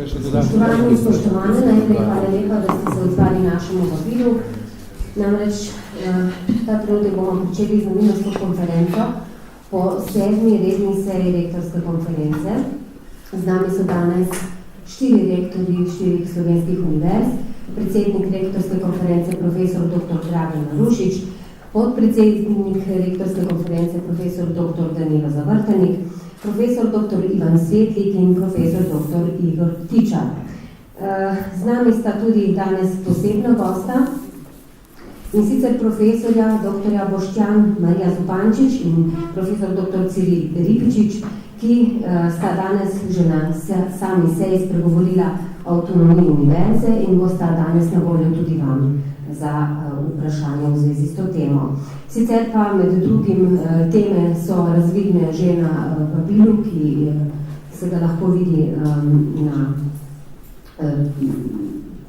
Spoštovani in spoštovane, najprej hvala lepa, da ste se odzvali našemu vabilu. Namreč ta trenutek bomo pričeli z novinarsko konferenco po 7. redni seji rektorske konference. Z nami so danes 4 rektorji 4 slovenskih univerz, predsednik rektorske konference profesor dr. Dragan Marušič, podpredsednik rektorske konference profesor dr. Danilo Zavrtanik, profesor dr. Ivan Svetlik in profesor dr. Igor Tičar. Z nami sta tudi danes posebna gosta, in sicer profesorja dr. Boštjan Marija Zupančič in profesor dr. Ciril Ribičič, ki sta danes že na sami seji spregovorila o avtonomiji univerze in bosta danes na voljo tudi vam za vprašanje v zvezi s to temo. Sicer pa med drugim teme so razvidne že na vabilu, ki se ga lahko vidi na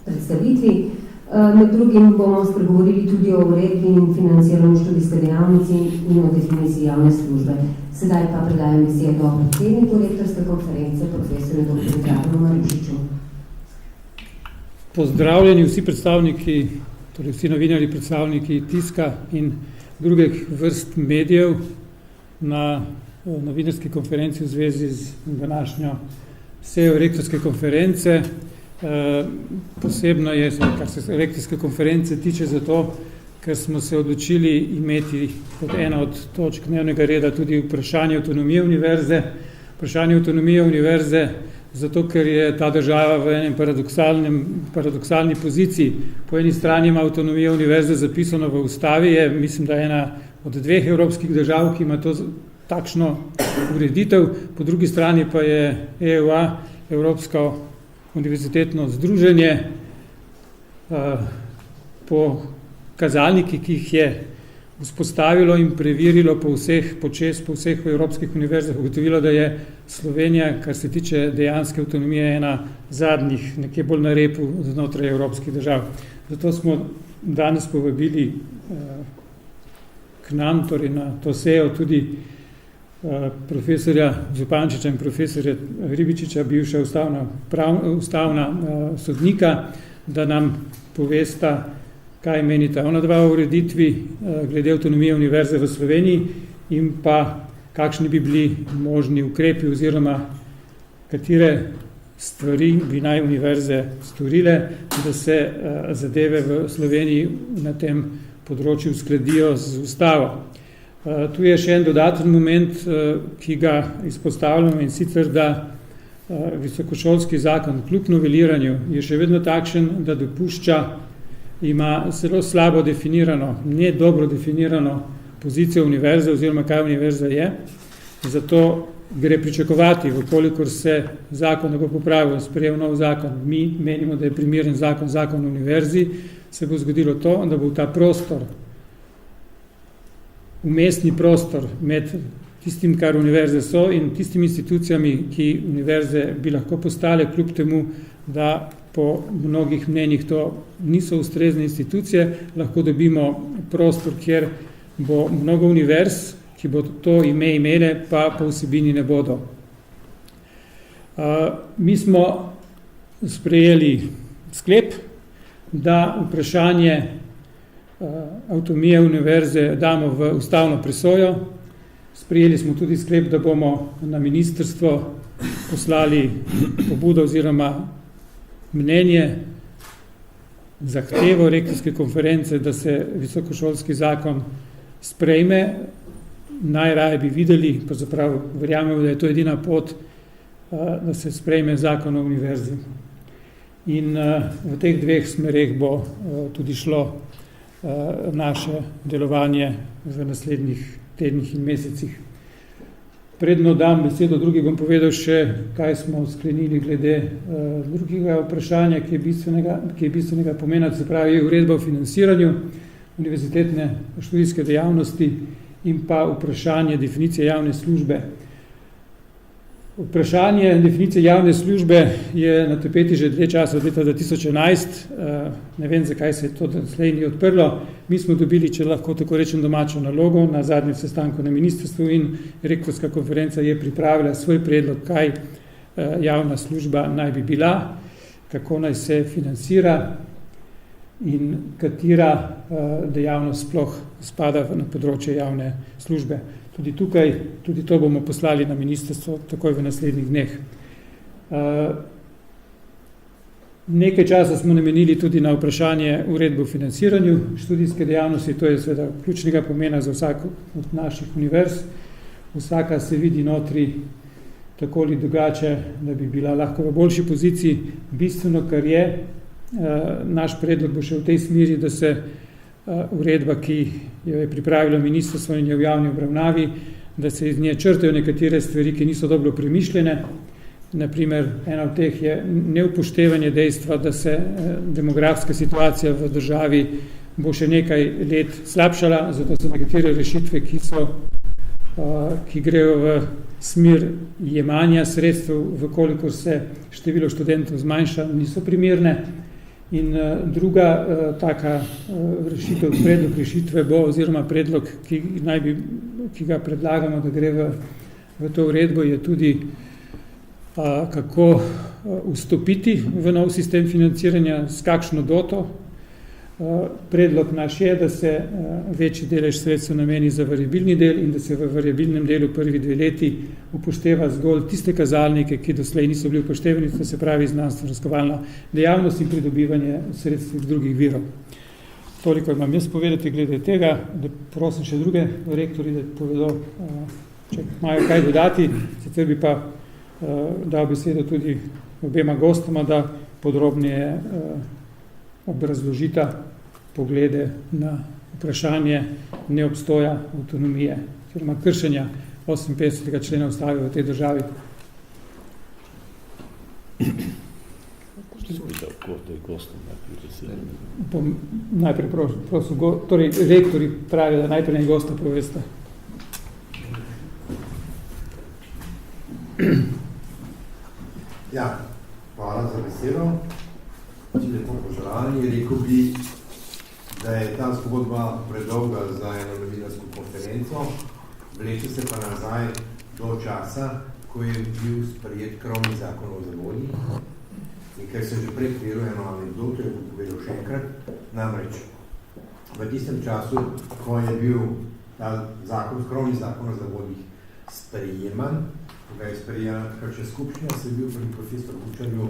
predstavitvi. Med drugim bomo spregovorili tudi o uredbi in financiranju študijske dejavnosti in o definiciji javne službe. Sedaj pa predajam besedo predsedniku rektorske konference, profesorju dr. Draganu Marušiču. Pozdravljeni vsi predstavniki, torej vsi novinarji, predstavniki tiska in drugih vrst medijev na novinarski konferenci v zvezi z današnjo sejo rektorske konference. Posebno je, kar se rektorske konference tiče, zato, ker smo se odločili imeti kot ena od točk dnevnega reda tudi vprašanje avtonomije univerze. Vprašanje avtonomije univerze zato, ker je ta država v enem paradoksalni poziciji. Po eni strani ima avtonomija univerze zapisano v ustavi, je, mislim, da ena od 2 evropskih držav, ki ima to takšno ureditev, po drugi strani pa je EUA, Evropsko univerzitetno združenje, po kazalniki, ki jih je vzpostavilo in preverilo po vseh evropskih univerzah, ugotovilo, da je Slovenija, kar se tiče dejanske avtonomije, ena zadnjih, nekje bolj na repu znotraj evropskih držav. Zato smo danes povabili k nam, torej na to sejo, tudi profesorja Zupančiča in profesorja Ribičiča, bivša ustavna sodnika, da nam povesta, kaj menita ona dva o ureditvi glede avtonomije univerze v Sloveniji in pa kakšni bi bili možni ukrepi oziroma katere stvari bi naj univerze storile, da se zadeve v Sloveniji na tem področju uskladijo z ustavo. Tu je še en dodaten moment, ki ga izpostavljamo, in sicer, da visokošolski zakon kljub noveliranju je še vedno takšen, da dopušča, ima zelo slabo definirano, ne dobro definirano pozicijo univerze oziroma kaj univerza je. Zato gre pričakovati, vkolikor se zakon ne bo popravil, sprejel nov zakon, mi menimo, da je primeren zakon o univerzi, se bo zgodilo to, da bo ta prostor, umestni prostor med tistim, kar univerze so, in tistimi institucijami, ki univerze bi lahko postale, kljub temu, da po mnogih mnenjih to niso ustrezne institucije, lahko dobimo prostor, kjer bo mnogo univerz, ki bo to ime imele, pa po vsebini ne bodo. Mi smo sprejeli sklep, da vprašanje avtonomije univerze damo v ustavno presojo. Sprejeli smo tudi sklep, da bomo na ministrstvo poslali pobudo oziroma mnenje, zahtevo rektorske konference, da se visokošolski zakon sprejme. Najraje bi videli, pravzaprav verjamemo, da je to edina pot, da se sprejme zakon o univerzi. In v teh 2 smereh bo tudi šlo naše delovanje v naslednjih tednih in mesecih. Predno dam besedo drugi, bom povedal še, kaj smo sklenili glede drugega vprašanja, ki je bistvenega pomena, se pravi uredba o financiranju univerzitetne študijske dejavnosti in pa vprašanje definicije javne službe. Vprašanje definicije javne službe je na tapeti že dlje časa, od leta 2011. Ne vem, zakaj se to slej ni odprlo. Mi smo dobili, če lahko tako rečem, domačo nalogo na zadnjem sestanku na ministrstvu in rektorska konferenca je pripravila svoj predlog, kaj javna služba naj bi bila, kako naj se financira in katera dejavnost sploh spada na področje javne službe. Tudi tukaj, tudi to bomo poslali na ministrstvo takoj v naslednjih dneh. Nekaj časa smo namenili tudi na vprašanje uredbe o financiranju študijske dejavnosti, to je seveda ključnega pomena za vsako od naših univerz. Vsaka se vidi notri tako ali drugače, da bi bila lahko v boljši poziciji. Bistveno, kar je, naš predlog bo še v tej smeri, da se uredba, ki jo je pripravilo ministrstvo in je v javni obravnavi, da se iz nje črtajo nekatere stvari, ki niso dobro premišljene. Naprimer, ena od teh je neupoštevanje dejstva, da se demografska situacija v državi bo še nekaj let slabšala, zato so nekatere rešitve, ki grejo v smer jemanja sredstev, vkolikor se število študentov zmanjša, niso primerne. In druga taka rešitev, predlog rešitve bo, oziroma predlog, ki ga predlagamo, da gre v to uredbo, je tudi kako vstopiti v nov sistem financiranja, s kakšno doto. Predlog naš je, da se večji delež sredstev nameni za variabilni del in da se v variabilnem delu prvi 2 leti upošteva zgolj tiste kazalnike, ki doslej niso bili upoštevani, to se pravi znanstveno-raziskovalna dejavnost in pridobivanje sredstev iz drugih virov. Toliko imam jaz povedati glede tega, da prosim še druge rektorji, da povedo, če imajo kaj dodati, sicer bi pa dal besedo tudi obema gostoma, da podrobneje obrazložita poglede na vprašanje neobstoja avtonomije, oziroma kršenja 58. člena Ustave v tej državi. Najprej prosim, torej rektori pravijo, da najprej naj gosta povesta. Ja, hvala za besedo. Vsi lepo poželjani. Rekel bi, da je ta zgodba predolga za eno novinarsko konferenco, vleče se pa nazaj do časa, ko je bil sprejet krovni zakon o zavodih. In ker sem že prej povedal eno anekdoto, jo bom povedal še enkrat. Namreč, v tistem času, ko je bil ta krovni zakon o zavodih sprejeman, ko ga je sprejela takrat še skupščina, sem bil pri profesor Bučarju,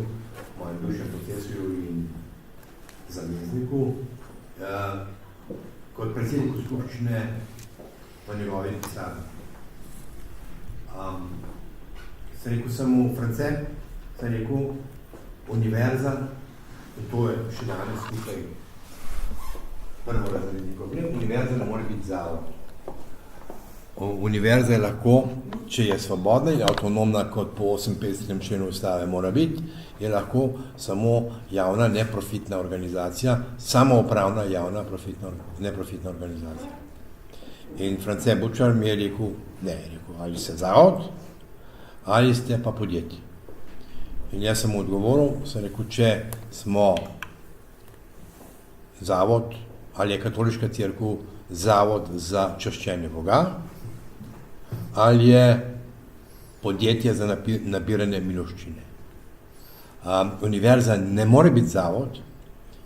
mojem bivšem profesorju in zamestniku, kot predsedniku skupščine v njegovi pisarni. Sem rekel samo France, sem rekel univerza, in to je še danes tukaj prvo razredni problem, univerza ne more biti zavod. Univerza je lahko, če je svobodna in avtonomna, kot po 58. členu Ustave mora biti, je lahko samo javna neprofitna organizacija, samoupravna javna neprofitna organizacija. In France Bučar mi je rekel, ali ste zavod, ali ste pa podjetje. In jaz sem mu odgovoril, sem rekel, če smo zavod, ali je katoliška cerkev zavod za čaščenje Boga, ali je podjetje za nabiranje miloščine. Univerza ne more biti zavod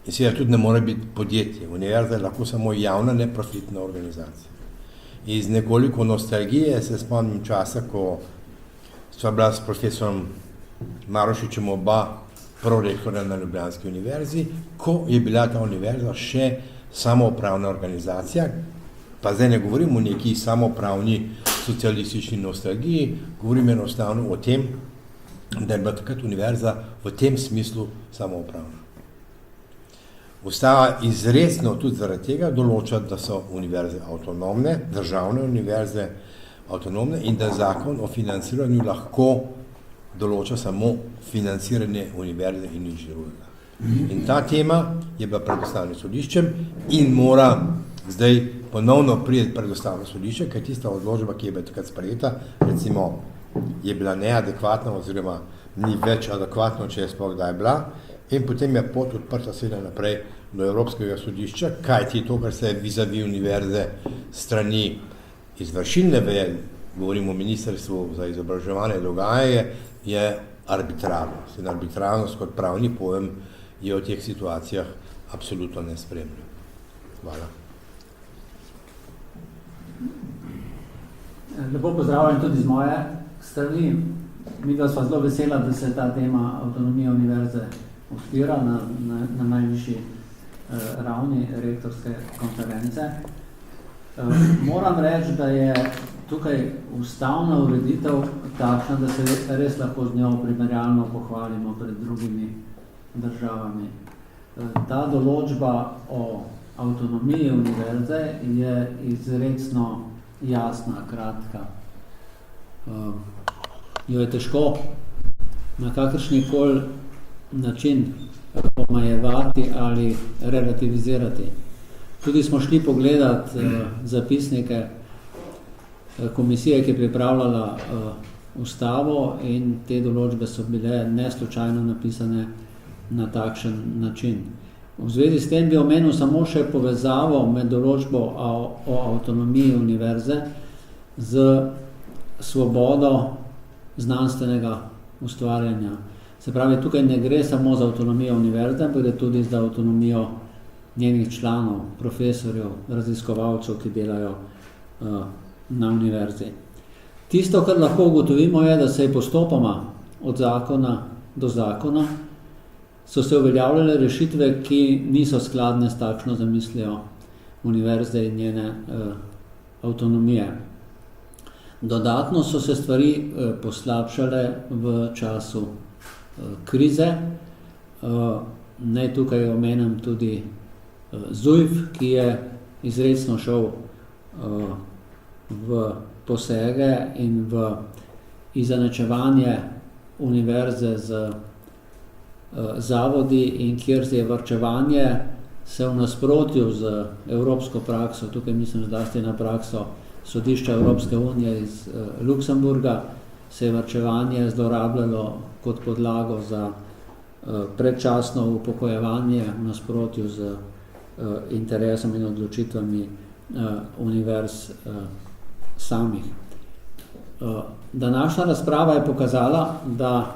in seveda tudi ne more biti podjetje. Univerza je lahko samo javna neprofitna organizacija. Iz nekoliko nostalgije se spomnim časa, ko sva bila s profesorom Marošičem oba prorektorja na Ljubljanski univerzi, ko je bila ta univerza še samoupravna organizacija, pa zdaj ne govorim o neki samoupravni socialistični nostalgiji, govorim enostavno o tem, da je bila takrat univerza v tem smislu samoupravna. Ustava izrecno tudi zaradi tega določa, da so univerze avtonomne, državne univerze avtonomne in da zakon o financiranju lahko določa samo financiranje univerze in nič drugega. In ta tema je bila pred Ustavnim sodiščem in mora zdaj ponovno priti pred Ustavno sodišče, ker tista odločba, ki je bila takrat sprejeta, recimo je bila neadekvatna oziroma ni več adekvatno, če je sploh kdaj bila, in potem je pot odprta seveda naprej do Evropskega sodišča, kajti to, kar se vis-a-vis univerze strani izvršilne veje, govorimo o Ministrstvu za izobraževanje, dogaja, je arbitrarnost. In arbitrarnost kot pravni pojem je v teh situacijah absolutno nesprejemljiv. Hvala. Lepo pozdravljam tudi z moje strani. Midva sva zelo vesela, da se ta tema avtonomije univerze odpira na najvišji ravni rektorske konference. Moram reči, da je tukaj ustavna ureditev takšna, da se res lahko z njo primerjalno pohvalimo pred drugimi državami. Ta določba o avtonomiji univerze je izrecno jasna, kratka. Jo je težko na kakršnikoli način omejevati ali relativizirati. Tudi smo šli pogledat zapisnike komisije, ki je pripravljala ustavo, in te določbe so bile neslučajno napisane na takšen način. V zvezi s tem bi omenil samo še povezavo med določbo o avtonomiji univerze z svobodo znanstvenega ustvarjanja. Se pravi, tukaj ne gre samo za avtonomijo univerze, ampak gre tudi za avtonomijo njenih članov, profesorjev, raziskovalcev, ki delajo na univerzi. Tisto, kar lahko ugotovimo, je, da se je postopoma od zakona do zakona so se uveljavljale rešitve, ki niso skladne s takšno zamislijo univerze in njene avtonomije. Dodatno so se stvari poslabšale v času krize. Naj tukaj omenim tudi ZUJF, ki je izrecno šel v posege in v izenačevanje univerze z zavodi, in kjer je varčevanje se v nasprotju z evropsko prakso, tukaj mislim zlasti na prakso Sodišča Evropske unije iz Luksemburga, se je varčevanje zlorabljalo kot podlago za predčasno upokojevanje v nasprotju z interesom in odločitvami univerz samih. Današnja razprava je pokazala, da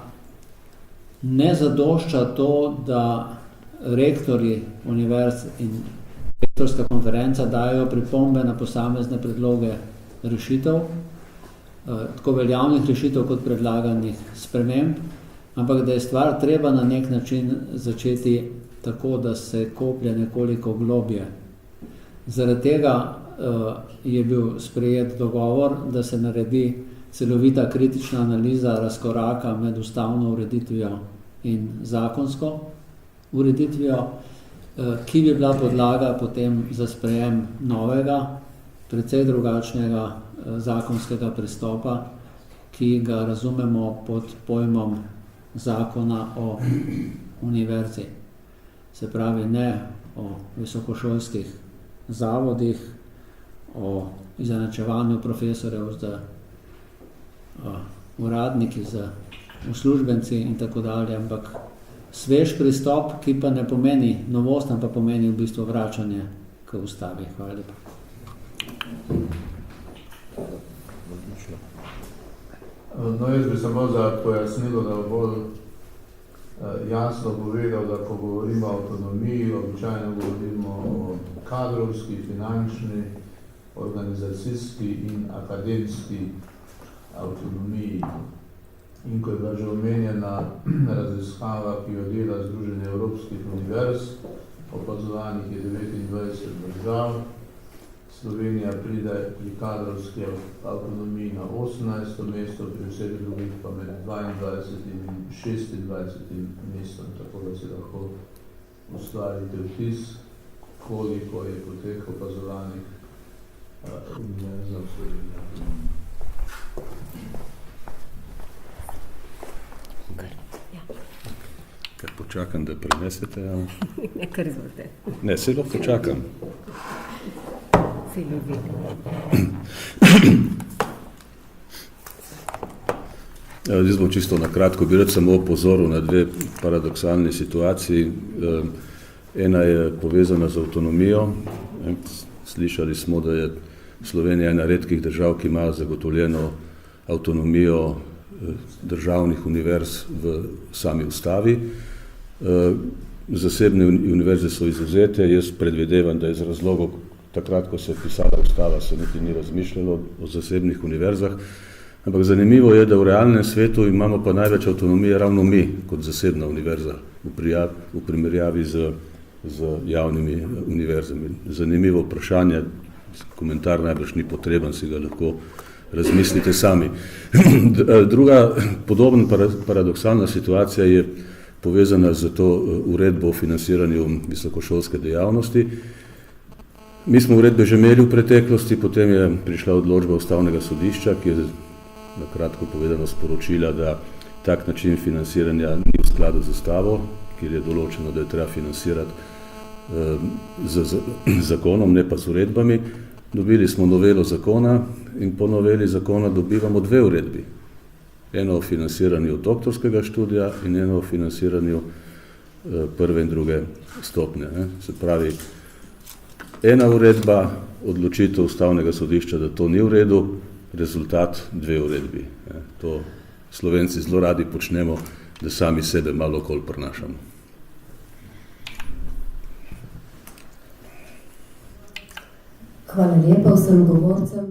ne zadošča to, da rektorji univerz in rektorska konferenca dajo pripombe na posamezne predloge rešitev, tako veljavnih rešitev kot predlaganih sprememb, ampak da je stvar treba na nek način začeti tako, da se koplje nekoliko globje. Zaradi tega je bil sprejet dogovor, da se naredi celovita kritična analiza razkoraka med ustavno ureditvijo in zakonsko ureditvijo, ki bi bila podlaga potem za sprejem novega, precej drugačnega zakonskega pristopa, ki ga razumemo pod pojmom zakona o univerzi. Se pravi, ne o visokošolskih zavodih, o izenačevanju profesorjev z uradniki, z uslužbenci in tako dalje, ampak svež pristop, ki pa ne pomeni novost, ampak pomeni v bistvu vračanje k ustavi. Hvala lepa. No, jaz bi samo za pojasnilo, da bolj jasno povedal, da ko govorimo o avtonomiji, običajno govorimo o kadrovski, finančni, organizacijski in akademski avtonomiji. In ko je bila že omenjena raziskava, ki jo dela Združenje Evropskih univerz, opazovanih je 29 držav, Slovenija pride pri kadrovski avtonomiji na 18. mesto, pri vseh drugih pa med 22. in 26. mestom, tako da si lahko ustvarite vtis, koliko je po teh opazovanih univerzah v Sloveniji. Ker počakam, da prenesete. Ne, kar izvolite. Ne, se lahko počakam. Se ljubi. Zdaj bom čisto na kratko, bi rad samo opozoril na dve paradoksalni situaciji. Ena je povezana z avtonomijo. Slišali smo, da je Slovenija ena redkih držav, ki ima zagotovljeno avtonomijo državnih univerz v sami ustavi. Zasebne univerze so izvzete, jaz predvidevam, da iz razlogov, takrat, ko se je pisala ustava, se niti ni razmišljalo o zasebnih univerzah, ampak zanimivo je, da v realnem svetu imamo pa največ avtonomije ravno mi, kot zasebna univerza, v primerjavi z javnimi univerzami. Zanimivo vprašanje, komentar najbrž ni potreben, si ga lahko razmislite sami. Druga podobna paradoksalna situacija je povezana z to uredbo o financiranju visokošolske dejavnosti. Mi smo uredbe že imeli v preteklosti, potem je prišla odločba Ustavnega sodišča, ki je na kratko povedano sporočila, da tak način financiranja ni v skladu z ustavo, kjer je določeno, da je treba financirati z zakonom, ne pa z uredbami. Dobili smo novelo zakona in po noveli zakona dobivamo dve uredbi. Eno o financiranju doktorskega študija in eno o financiranju prve in druge stopnje. Se pravi, ena uredba, odločitev Ustavnega sodišča, da to ni v redu, rezultat dve uredbi. To Slovenci zelo radi počnemo, da sami sebe malo okoli prinašamo. Hvala lepa vsem govorcem.